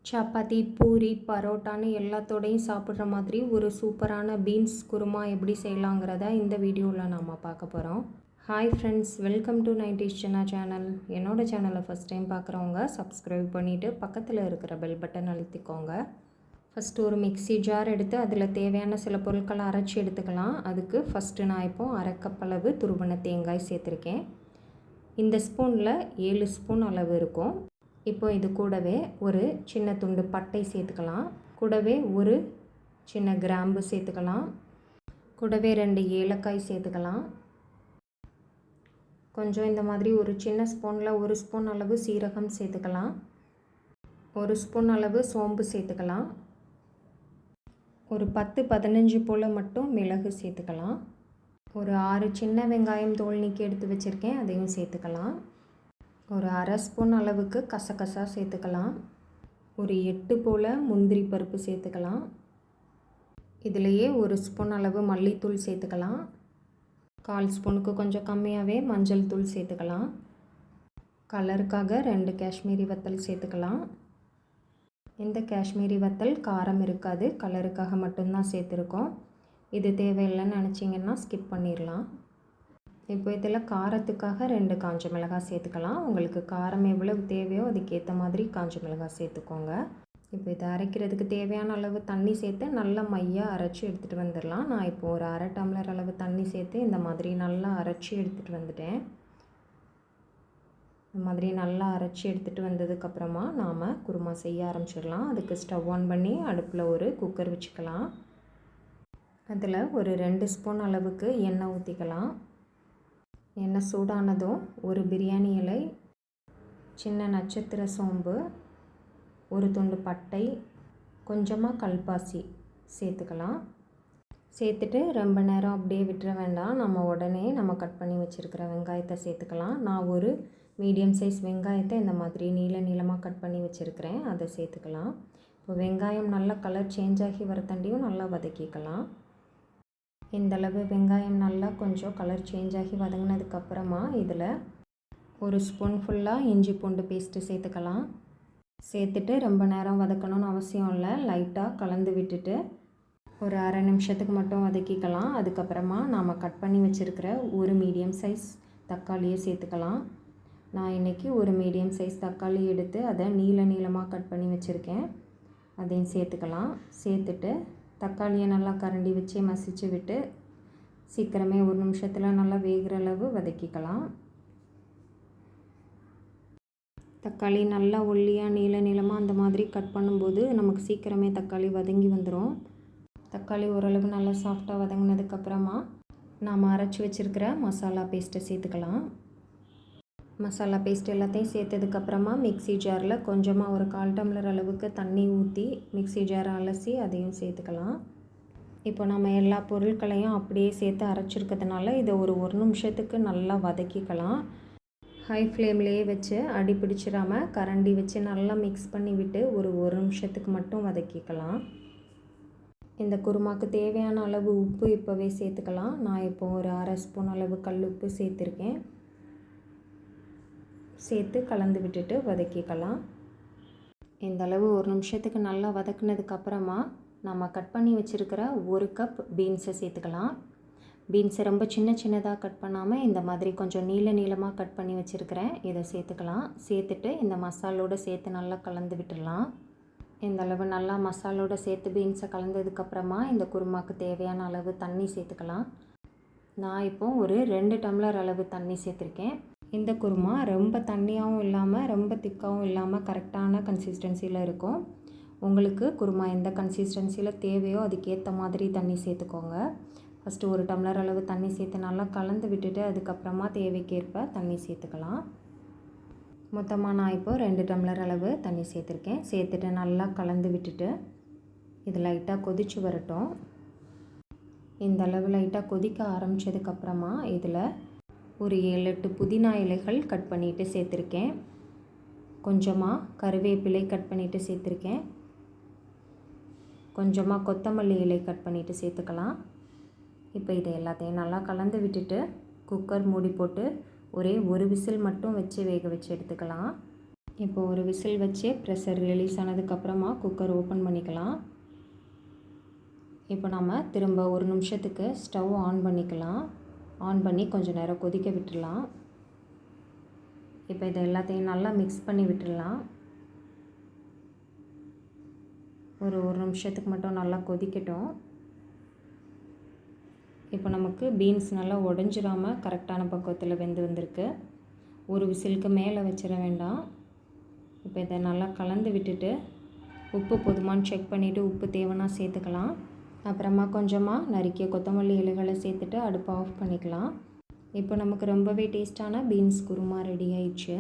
சப்பாத்தி, பூரி, பரோட்டான்னு எல்லாத்தோடையும் சாப்பிட்ற மாதிரி ஒரு சூப்பரான பீன்ஸ் குருமா எப்படி செய்யலாங்கிறத இந்த வீடியோவில் நாம் பார்க்க போகிறோம். Hi friends, welcome to 90s Chana channel. என்னோடய சேனலை ஃபஸ்ட் டைம் பார்க்குறவங்க சப்ஸ்கிரைப் பண்ணிவிட்டு பக்கத்தில் இருக்கிற பெல் பட்டன் அழுத்திக்கோங்க. ஃபஸ்ட்டு ஒரு மிக்ஸி ஜார் எடுத்து அதில் தேவையான சில பொருட்களை அரைச்சி எடுத்துக்கலாம். அதுக்கு ஃபஸ்ட்டு நான் இப்போது அரை கப் அளவு துருவன தேங்காய் சேர்த்துருக்கேன். இந்த ஸ்பூனில் 7 ஸ்பூன் அளவு இருக்கும். இப்போ இது கூடவே ஒரு சின்ன துண்டு பட்டை சேர்த்துக்கலாம். கூடவே ஒரு சின்ன கிராம்பு சேர்த்துக்கலாம். கூடவே 2 ஏலக்காய் சேர்த்துக்கலாம். கொஞ்சம் இந்த மாதிரி ஒரு சின்ன ஸ்பூனில் 1 ஸ்பூன் அளவு சீரகம் சேர்த்துக்கலாம். 1 ஸ்பூன் அளவு சோம்பு சேர்த்துக்கலாம். ஒரு 10-15 போல் மட்டும் மிளகு சேர்த்துக்கலாம். ஒரு 6 சின்ன வெங்காயம் தோல் நீக்கி எடுத்து வச்சுருக்கேன், அதையும் சேர்த்துக்கலாம். ஒரு அரை ஸ்பூன் அளவுக்கு கசகசா சேர்த்துக்கலாம். ஒரு 8 போல் முந்திரி பருப்பு சேர்த்துக்கலாம். இதிலையே 1 ஸ்பூன் அளவு மல்லித்தூள் சேர்த்துக்கலாம். 1/4 ஸ்பூனுக்கு கொஞ்சம் கம்மியாகவே மஞ்சள் தூள் சேர்த்துக்கலாம். கலருக்காக 2 காஷ்மீரி வத்தல் சேர்த்துக்கலாம். இந்த காஷ்மீரி வத்தல் காரம் இருக்காது, கலருக்காக மட்டும்தான் சேர்த்துருக்கோம். இது தேவையில்லைன்னு நினச்சிங்கன்னா ஸ்கிப் பண்ணிடலாம். இப்போ இதில் காரத்துக்காக 2 காஞ்ச மிளகாய் சேர்த்துக்கலாம். உங்களுக்கு காரம் எவ்வளவு தேவையோ அதுக்கேற்ற மாதிரி காஞ்ச மிளகாய் சேர்த்துக்கோங்க. இப்போ இதை அரைக்கிறதுக்கு தேவையான அளவு தண்ணி சேர்த்து நல்லா மையாக அரைச்சி எடுத்துகிட்டு வந்துடலாம். நான் இப்போது ஒரு அரை டம்ளர் அளவு தண்ணி சேர்த்து இந்த மாதிரி நல்லா அரைச்சி எடுத்துகிட்டு வந்துட்டேன். இந்த மாதிரி நல்லா அரைச்சி எடுத்துகிட்டு வந்ததுக்கப்புறமா நாம் குருமா செய்ய ஆரம்பிச்சிடலாம். அதுக்கு ஸ்டவ் ஆன் பண்ணி அடுப்பில் ஒரு குக்கர் வச்சுக்கலாம். அதில் ஒரு 2 ஸ்பூன் அளவுக்கு எண்ணெய் ஊற்றிக்கலாம். எண்ணெய் சூடானதும் ஒரு பிரியாணி இலை, சின்ன நட்சத்திர சோம்பு, ஒரு துண்டு பட்டை, கொஞ்சமாக கல்பாசி சேர்த்துக்கலாம். சேர்த்துட்டு ரொம்ப நேரம் அப்படியே விட்டுற வேண்டாம். உடனே நம்ம கட் பண்ணி வச்சுருக்கிற வெங்காயத்தை சேர்த்துக்கலாம். நான் ஒரு மீடியம் சைஸ் வெங்காயத்தை இந்த மாதிரி நீளமாக கட் பண்ணி வச்சுருக்கிறேன், அதை சேர்த்துக்கலாம். இப்போ வெங்காயம் நல்லா கலர் சேஞ்ச் ஆகி வரத்தண்டியும் நல்லா வதக்கிக்கலாம். இந்தளவு வெங்காயம் நல்லா கொஞ்சம் கலர் சேஞ்ச் ஆகி வதங்கினதுக்கப்புறமா இதில் 1 ஸ்பூன் ஃபுல்லாக இஞ்சி பூண்டு பேஸ்ட்டு சேர்த்துக்கலாம். சேர்த்துட்டு ரொம்ப நேரம் வதக்கணும்னு அவசியம் இல்லை, லைட்டாக கலந்து விட்டுட்டு ஒரு அரை நிமிஷத்துக்கு மட்டும் வதக்கிக்கலாம். அதுக்கப்புறமா நாம் கட் பண்ணி வச்சுருக்கிற ஒரு மீடியம் சைஸ் தக்காளியை சேர்த்துக்கலாம். நான் இன்றைக்கி ஒரு மீடியம் சைஸ் தக்காளி எடுத்து அதை நீளமாக கட் பண்ணி வச்சுருக்கேன், அதையும் சேர்த்துக்கலாம். சேர்த்துட்டு தக்காளியை நல்லா கரண்டி வச்சு மசிச்சு விட்டு சீக்கிரமே 1 நிமிஷத்தில் நல்லா வேகிற அளவு வதக்கிக்கலாம். தக்காளி நல்லா ஒல்லியாக நீளமாக அந்த மாதிரி கட் பண்ணும்போது நமக்கு சீக்கிரமே தக்காளி வதங்கி வந்துடும். தக்காளி ஓரளவு நல்லா சாஃப்டாக வதங்கினதுக்கப்புறமா நாம் அரைச்சி வச்சுருக்கிற மசாலா பேஸ்ட்டை சேர்த்துக்கலாம். மசாலா பேஸ்ட் எல்லாத்தையும் சேர்த்ததுக்கப்புறமா மிக்ஸி ஜாரில் கொஞ்சமாக ஒரு 1/4 டம்ளர் அளவுக்கு தண்ணி ஊற்றி மிக்ஸி ஜாரை அலசி அதையும் சேர்த்துக்கலாம். இப்போ நம்ம எல்லா பொருட்களையும் அப்படியே சேர்த்து அரைச்சிருக்கிறதுனால இதை ஒரு நிமிஷத்துக்கு நல்லா வதக்கிக்கலாம். ஹை ஃப்ளேம்லேயே வச்சு அடி பிடிச்சிடாமல் கரண்டி வச்சு நல்லா மிக்ஸ் பண்ணி விட்டு ஒரு நிமிஷத்துக்கு மட்டும் வதக்கிக்கலாம். இந்த குருமாவுக்கு தேவையான அளவு உப்பு இப்போவே சேர்த்துக்கலாம். நான் இப்போ ஒரு அரை ஸ்பூன் அளவு கல் உப்பு சேர்த்துருக்கேன். சேர்த்து கலந்து விட்டுட்டு வதக்கிக்கலாம். இந்தளவு 1 நிமிஷத்துக்கு நல்லா வதக்குனதுக்கப்புறமா நம்ம கட் பண்ணி வச்சுருக்கிற 1 கப் பீன்ஸை சேர்த்துக்கலாம். பீன்ஸை ரொம்ப சின்னதாக கட் பண்ணாமல் இந்த மாதிரி கொஞ்சம் நீளமாக கட் பண்ணி வச்சுருக்கிறேன், இதை சேர்த்துக்கலாம். சேர்த்துட்டு இந்த மசாலோடு சேர்த்து நல்லா கலந்து விட்டுடலாம். இந்தளவு நல்லா மசாலோடு சேர்த்து பீன்ஸை கலந்ததுக்கப்புறமா இந்த குருமாவுக்கு தேவையான அளவு தண்ணி சேர்த்துக்கலாம். நான் இப்போது ஒரு 2 டம்ளர் அளவு தண்ணி சேர்த்துருக்கேன். இந்த குருமா ரொம்ப தண்ணியாகவும் இல்லாமல் ரொம்ப திக்காகவும் இல்லாமல் கரெக்டான கன்சிஸ்டன்சியில் இருக்கும். உங்களுக்கு குருமா எந்த கன்சிஸ்டன்சியில் தேவையோ அதுக்கேற்ற மாதிரி தண்ணி சேர்த்துக்கோங்க. ஃபஸ்ட்டு 1 டம்ளர் அளவு தண்ணி சேர்த்து நல்லா கலந்து விட்டுட்டு அதுக்கப்புறமா தேவைக்கேற்ப தண்ணி சேர்த்துக்கலாம். மொத்தமாக நான் இப்போது 2 டம்ளர் அளவு தண்ணி சேர்த்துருக்கேன். சேர்த்துட்டு நல்லா கலந்து விட்டுட்டு இது லைட்டாக கொதித்து வரட்டும். இந்த அளவு லைட்டாக கொதிக்க ஆரம்பித்ததுக்கப்புறமா இதில் ஒரு 7-8 புதினா இலைகள் கட் பண்ணிவிட்டு சேர்த்துருக்கேன். கொஞ்சமாக கருவேப்பிலை கட் பண்ணிவிட்டு சேர்த்துருக்கேன். கொஞ்சமாக கொத்தமல்லி இலை கட் பண்ணிவிட்டு சேர்த்துக்கலாம். இப்போ இதை எல்லாத்தையும் நல்லா கலந்து விட்டுட்டு குக்கர் மூடி போட்டு ஒரே ஒரு விசில் மட்டும் வச்சு வேக வச்சு எடுத்துக்கலாம். இப்போ ஒரு விசில் வச்சு ப்ரெஷர் ரிலீஸ் ஆனதுக்கப்புறமா குக்கர் ஓப்பன் பண்ணிக்கலாம். இப்போ நம்ம திரும்ப ஒரு நிமிஷத்துக்கு ஸ்டவ் ஆன் பண்ணிக்கலாம். ஆன் பண்ணி கொஞ்சம் நேரம் கொதிக்க விட்டுடலாம். இப்போ இதை எல்லாத்தையும் நல்லா மிக்ஸ் பண்ணி விட்டுடலாம். ஒரு நிமிஷத்துக்கு மட்டும் நல்லா கொதிக்கட்டும். இப்போ நமக்கு பீன்ஸ் நல்லா உடஞ்சிராமல் கரெக்டான பக்குவத்தில் வெந்து வந்திருக்கு. ஒரு விசிலுக்கு மேலே வச்சிட வேண்டாம். இப்போ இதை நல்லா கலந்து விட்டுட்டு உப்பு போதுமான்னு செக் பண்ணிவிட்டு உப்பு தேவைன்னா சேர்த்துக்கலாம். அப்புறமா கொஞ்சமாக நறுக்கிய கொத்தமல்லி இலைகளை சேர்த்துட்டு அடுப்பை ஆஃப் பண்ணிக்கலாம். இப்போ நமக்கு ரொம்பவே டேஸ்ட்டான பீன்ஸ் குருமா ரெடி ஆயிடுச்சு.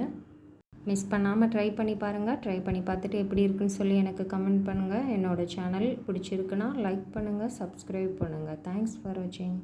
மிஸ் பண்ணாமல் ட்ரை பண்ணி பாருங்கள். ட்ரை பண்ணி பார்த்துட்டு எப்படி இருக்குன்னு சொல்லி எனக்கு கமெண்ட் பண்ணுங்கள். என்னோடய சேனல் பிடிச்சிருக்குன்னா லைக் பண்ணுங்கள், சப்ஸ்கிரைப் பண்ணுங்கள். தேங்க்ஸ் ஃபார் வாட்சிங்.